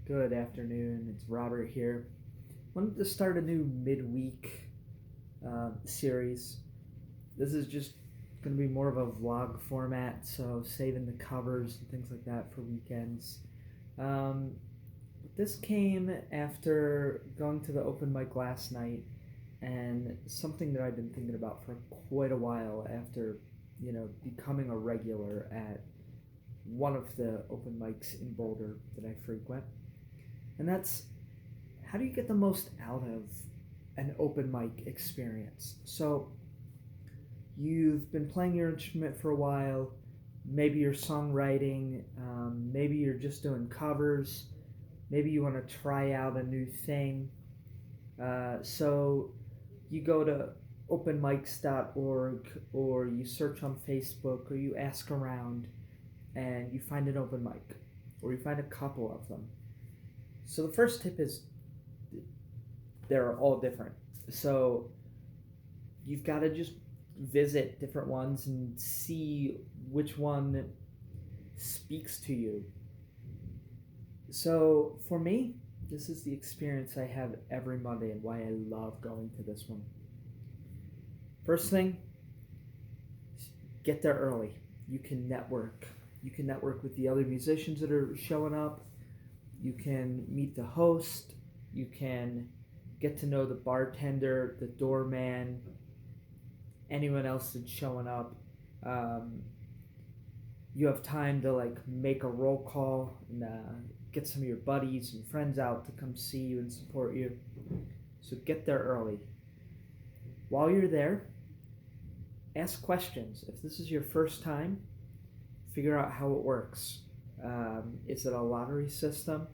Good afternoon. It's Robert here. Wanted to start a new midweek series. This is just going to be more of a vlog format, so saving the covers and things like that for weekends. Um, this came after going to the open mic last night, and something that I've been thinking about for quite a while after, becoming a regular at one of the open mics in Boulder that I frequent. And that's, how do you get the most out of an open mic experience? So you've been playing your instrument for a while, maybe you're songwriting, maybe you're just doing covers, maybe you want to try out a new thing. So you go to openmics.org, or you search on Facebook, or you ask around and you find an open mic, or you find a couple of them. So the first tip is they're all different. So you've got to just visit different ones and see which one speaks to you. So for me, this is the experience I have every Monday and why I love going to this one. First thing, get there early. You can network. You can network with the other musicians that are showing up. You can meet the host. You can get to know the bartender, the doorman, anyone else that's showing up. You have time to make a roll call and get some of your buddies and friends out to come see you and support you. So get there early. While you're there, ask questions. If this is your first time, figure out how it works. Is it a lottery system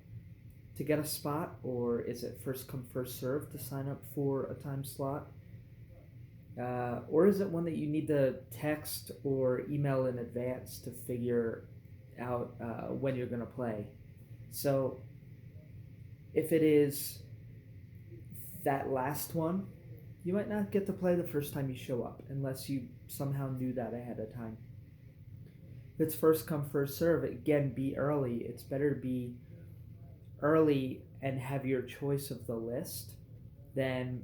to get a spot, or is it first come first serve to sign up for a time slot? Or is it one that you need to text or email in advance to figure out when you're going to play? So if it is that last one, you might not get to play the first time you show up unless you somehow knew that ahead of time. If it's first come first serve, again, be early. It's better to be early and have your choice of the list than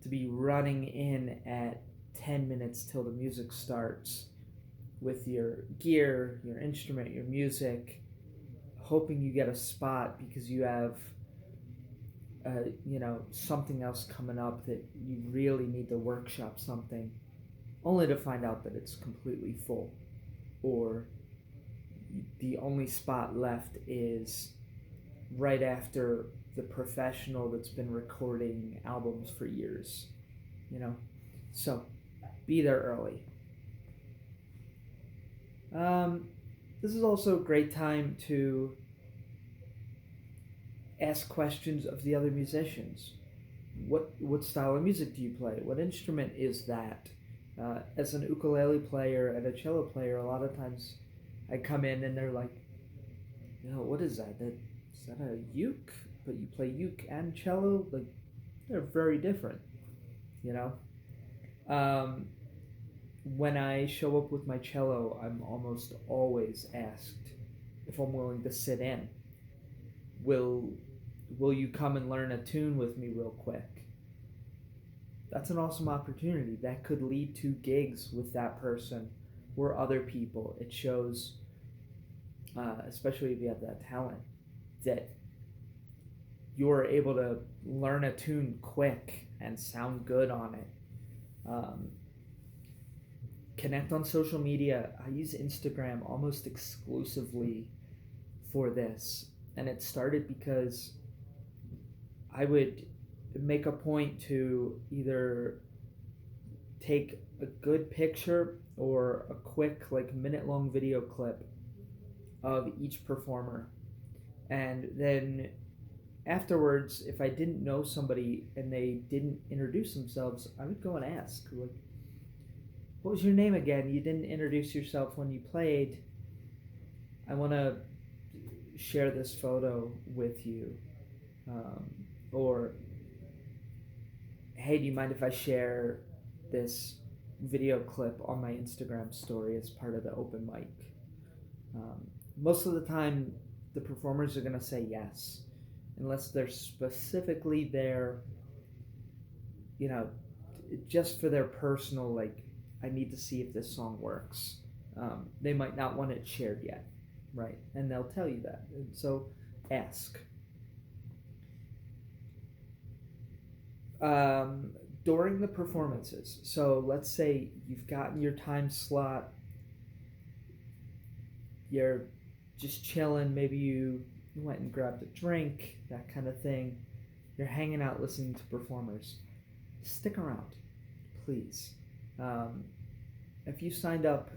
to be running in at 10 minutes till the music starts with your gear, your instrument, your music, hoping you get a spot because you have something else coming up that you really need to workshop something, only to find out that it's completely full, or the only spot left is right after the professional that's been recording albums for years. So be there early. This is also a great time to ask questions of the other musicians. What style of music do you play? What instrument is that? As an ukulele player and a cello player, a lot of times I come in and they're like, what is that? Is that a uke? But you play uke and cello? They're very different, When I show up with my cello, I'm almost always asked if I'm willing to sit in. Will you come and learn a tune with me real quick? That's an awesome opportunity. That could lead to gigs with that person or other people. It shows, especially if you have that talent, that you're able to learn a tune quick and sound good on it. Connect on social media. I use Instagram almost exclusively for this. And it started because I would make a point to either take a good picture or a quick minute-long video clip of each performer. And then afterwards, if I didn't know somebody and they didn't introduce themselves, I would go and ask, what was your name again? You didn't introduce yourself when you played. I want to share this photo with you. Or, hey, do you mind if I share this video clip on my Instagram story as part of the open mic? Most of the time, the performers are going to say yes, unless they're specifically there, just for their personal, like, I need to see if this song works. They might not want it shared yet, right? And they'll tell you that. And so ask. During the performances, so let's say you've gotten your time slot, you're just chilling, maybe you went and grabbed a drink, that kind of thing, you're hanging out listening to performers, stick around, please. If you signed up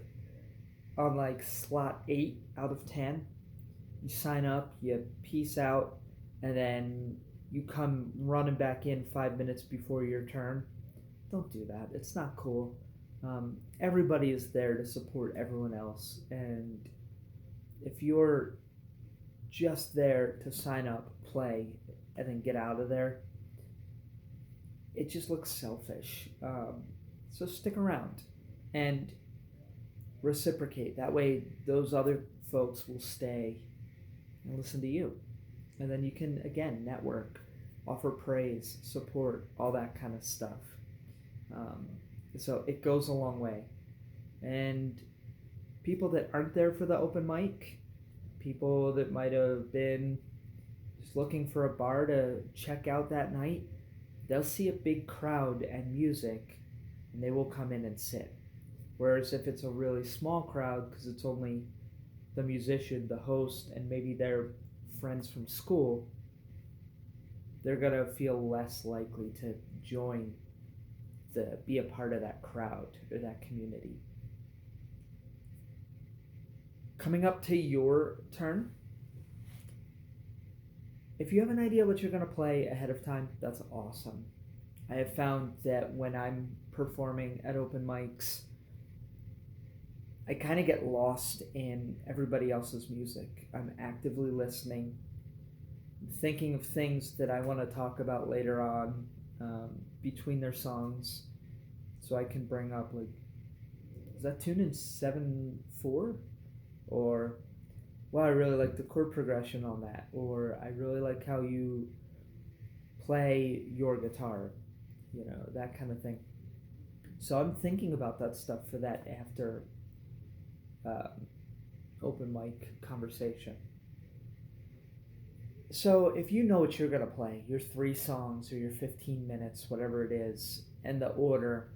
on like slot 8 out of 10, you sign up, you peace out, and then you come running back in 5 minutes before your turn. Don't do that. It's not cool. Everybody is there to support everyone else, and if you're just there to sign up, play, and then get out of there, it just looks selfish. So stick around and reciprocate. That way those other folks will stay and listen to you. And then you can, again, network, offer praise, support, all that kind of stuff. So it goes a long way. And people that aren't there for the open mic, people that might have been just looking for a bar to check out that night, they'll see a big crowd and music, and they will come in and sit. Whereas if it's a really small crowd, because it's only the musician, the host, and maybe their friends from school, they're going to feel less likely to be a part of that crowd or that community. Coming up to your turn, if you have an idea what you're going to play ahead of time, that's awesome. I have found that when I'm performing at open mics, I kind of get lost in everybody else's music. I'm actively listening, thinking of things that I want to talk about later on between their songs, so I can bring up, like, is that tune in 7/4? Or, wow, I really like the chord progression on that. Or, I really like how you play your guitar, that kind of thing. So I'm thinking about that stuff for that after open mic conversation. So if you know what you're going to play, your 3 songs or your 15 minutes, whatever it is, and the order,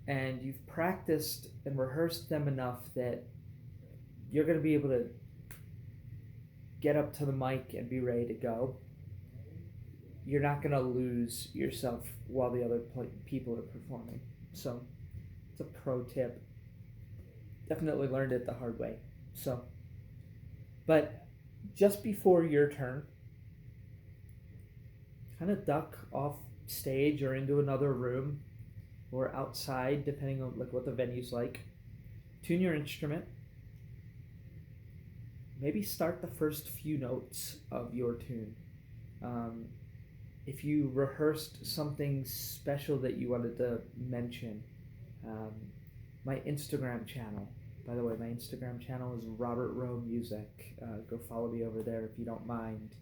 and you've practiced and rehearsed them enough that you're going to be able to get up to the mic and be ready to go, you're not going to lose yourself while the other people are performing. So it's a pro tip. Definitely learned it the hard way. But just before your turn, kind of duck off stage or into another room or outside, depending on what the venue's like. Tune your instrument. Maybe start the first few notes of your tune. If you rehearsed something special that you wanted to mention, my Instagram channel, by the way, my Instagram channel is Robert Rowe Music. Go follow me over there if you don't mind.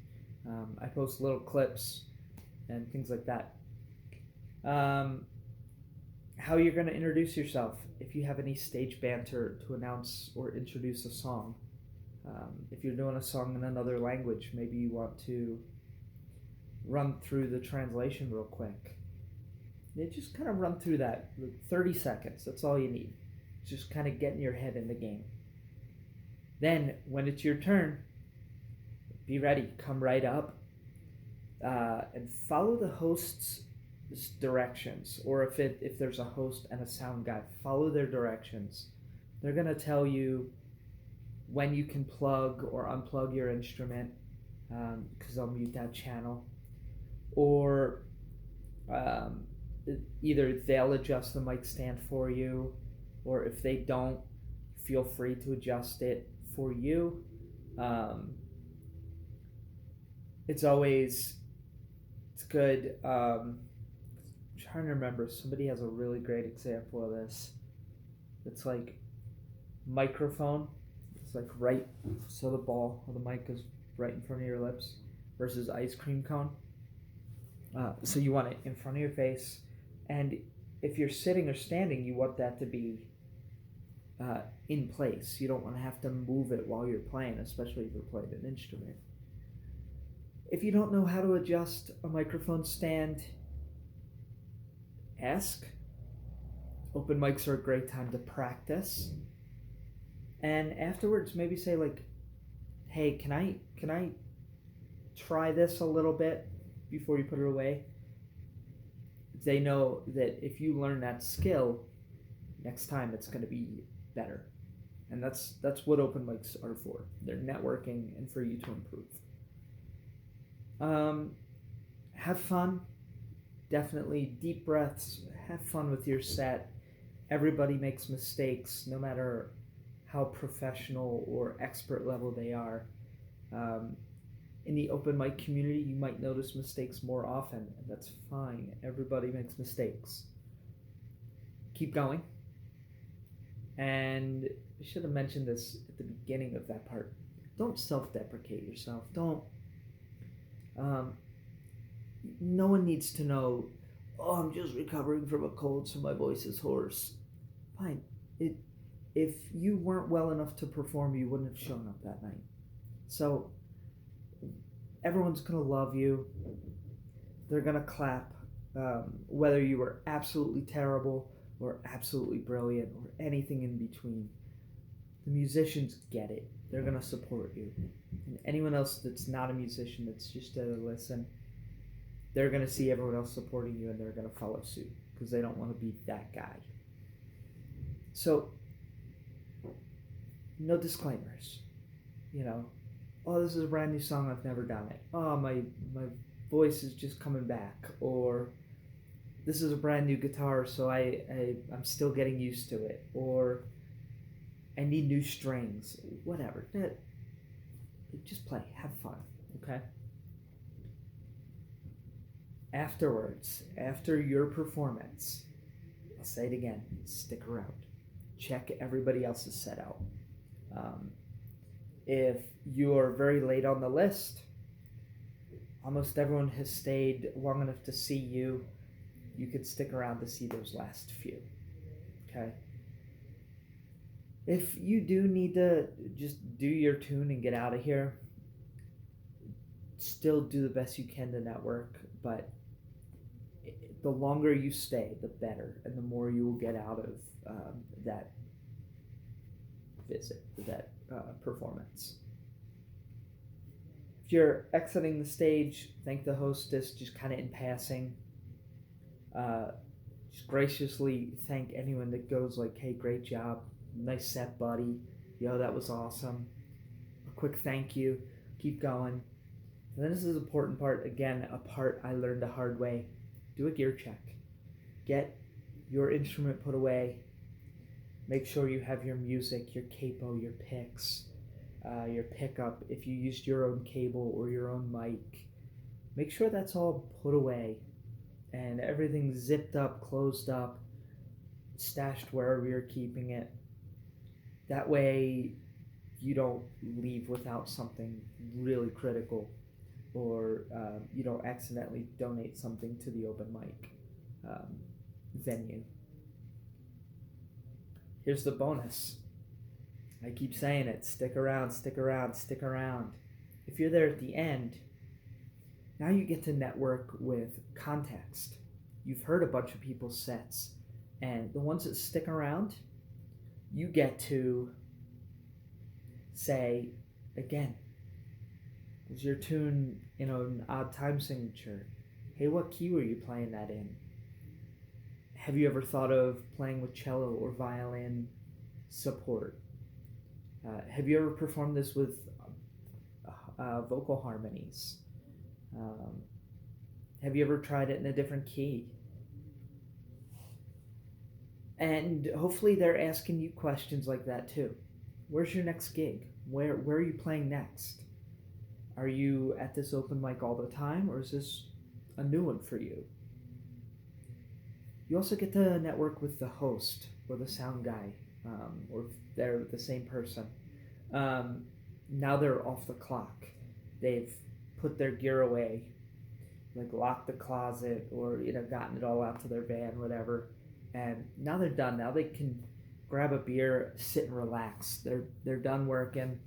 I post little clips and things like that. How you're going to introduce yourself, if you have any stage banter to announce or introduce a song. If you're doing a song in another language, maybe you want to run through the translation real quick. You just kind of run through that, 30 seconds, that's all you need. Just kind of getting your head in the game. Then, when it's your turn, be ready, come right up, and follow the host's directions, or if there's a host and a sound guy, follow their directions. They're going to tell you when you can plug or unplug your instrument, because I'll mute that channel, or either they'll adjust the mic stand for you, or if they don't, feel free to adjust it for you. It's good. I'm trying to remember, somebody has a really great example of this. It's like microphone. like right, so the ball of the mic is right in front of your lips, versus ice cream cone. So you want it in front of your face, and if you're sitting or standing, you want that to be in place. You don't want to have to move it while you're playing, especially if you're playing an instrument. If you don't know how to adjust a microphone stand, ask. Open mics are a great time to practice. And afterwards, maybe say like, "Hey, can I try this a little bit before you put it away?" They know that if you learn that skill, next time it's going to be better. And that's what open mics are for. They're networking and for you to improve. Have fun. Definitely deep breaths. Have fun with your set. Everybody makes mistakes, no matter how professional or expert level they are. In the open mic community, you might notice mistakes more often, and that's fine. Everybody makes mistakes. Keep going. And I should have mentioned this at the beginning of that part. Don't self-deprecate yourself. Don't. No one needs to know, "Oh, I'm just recovering from a cold, so my voice is hoarse." Fine. If you weren't well enough to perform, you wouldn't have shown up that night. So everyone's going to love you. They're going to clap, whether you were absolutely terrible or absolutely brilliant or anything in between. The musicians get it. They're going to support you. And anyone else that's not a musician, that's just there to listen, they're going to see everyone else supporting you and they're going to follow suit because they don't want to be that guy. So, no disclaimers. "Oh, this is a brand new song, I've never done it. Oh, my voice is just coming back." Or, "This is a brand new guitar, so I'm still getting used to it." Or, "I need new strings." Whatever. Just play. Have fun. Okay? Afterwards, after your performance, I'll say it again, stick around. Check everybody else's set out. If you're very late on the list, almost everyone has stayed long enough to see you. You could stick around to see those last few. Okay? If you do need to just do your tune and get out of here, still do the best you can to network, but the longer you stay, the better, and the more you will get out of that visit, that performance. If you're exiting the stage, thank the hostess just kind of in passing. Just graciously thank anyone that goes like, "Hey, great job. Nice set, buddy. Yo, that was awesome." A quick thank you. Keep going. And then this is an important part. Again, a part I learned the hard way. Do a gear check. Get your instrument put away. Make sure you have your music, your capo, your picks, your pickup. If you used your own cable or your own mic, make sure that's all put away and everything's zipped up, closed up, stashed wherever you're keeping it. That way you don't leave without something really critical, or you don't accidentally donate something to the open mic venue. Here's the bonus. I keep saying it. Stick around, stick around, stick around. If you're there at the end, now you get to network with context. You've heard a bunch of people's sets, and the ones that stick around, you get to say, again, was your tune, an odd time signature? Hey, what key were you playing that in? Have you ever thought of playing with cello or violin support? Have you ever performed this with vocal harmonies? Have you ever tried it in a different key? And hopefully they're asking you questions like that too. Where's your next gig? Where are you playing next? Are you at this open mic all the time, or is this a new one for you? You also get to network with the host or the sound guy, or if they're the same person. Now they're off the clock. They've put their gear away, like locked the closet or gotten it all out to their van, whatever. And now they're done. Now they can grab a beer, sit and relax. They're done working.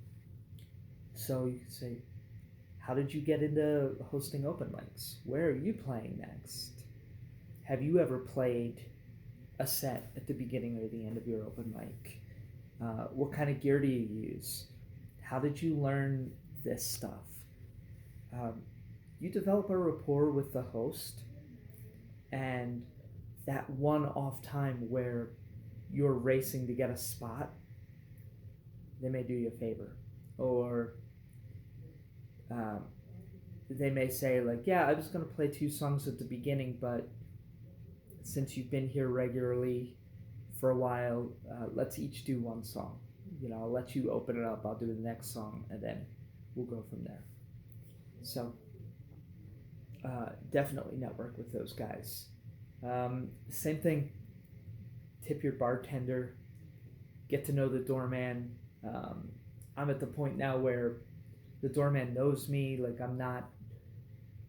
So you can say, how did you get into hosting open mics? Where are you playing next? Have you ever played a set at the beginning or the end of your open mic? What kind of gear do you use? How did you learn this stuff? You develop a rapport with the host, and that one off time where you're racing to get a spot, they may do you a favor. Or they may say, like, yeah, I was going to play 2 songs at the beginning, but since you've been here regularly for a while, let's each do 1 song. I'll let you open it up, I'll do the next song, and then we'll go from there. So definitely network with those guys. Same thing, tip your bartender, get to know the doorman. I'm at the point now where the doorman knows me, like I'm not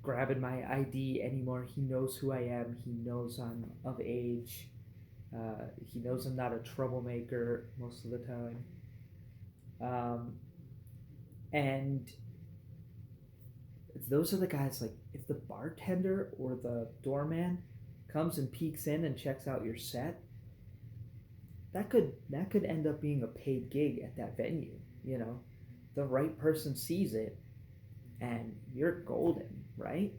grabbing my ID anymore. He knows who I am, he knows I'm of age, he knows I'm not a troublemaker most of the time. And those are the guys, like if the bartender or the doorman comes and peeks in and checks out your set, that could end up being a paid gig at that venue. The right person sees it and you're golden, right?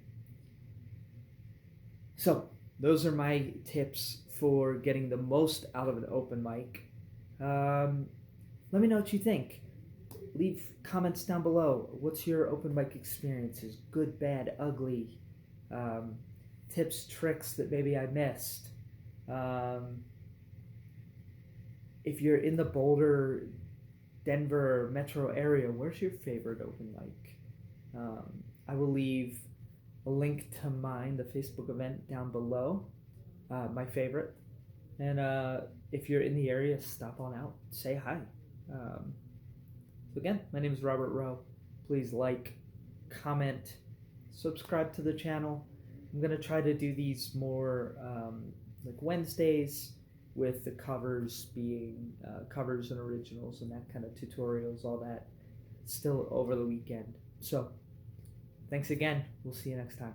So those are my tips for getting the most out of an open mic. Let me know what you think. Leave comments down below. What's your open mic experiences? Good, bad, ugly? Tips, tricks that maybe I missed. If you're in the Boulder, Denver metro area, where's your favorite open mic? I will leave a link to mine, the Facebook event, down below, my favorite. And if you're in the area, stop on out, say hi. So again, my name is Robert Rowe. Please like, comment, subscribe to the channel. I'm going to try to do these more like Wednesdays, with the covers being covers and originals and that kind of tutorials, all that, still over the weekend. So thanks again. We'll see you next time.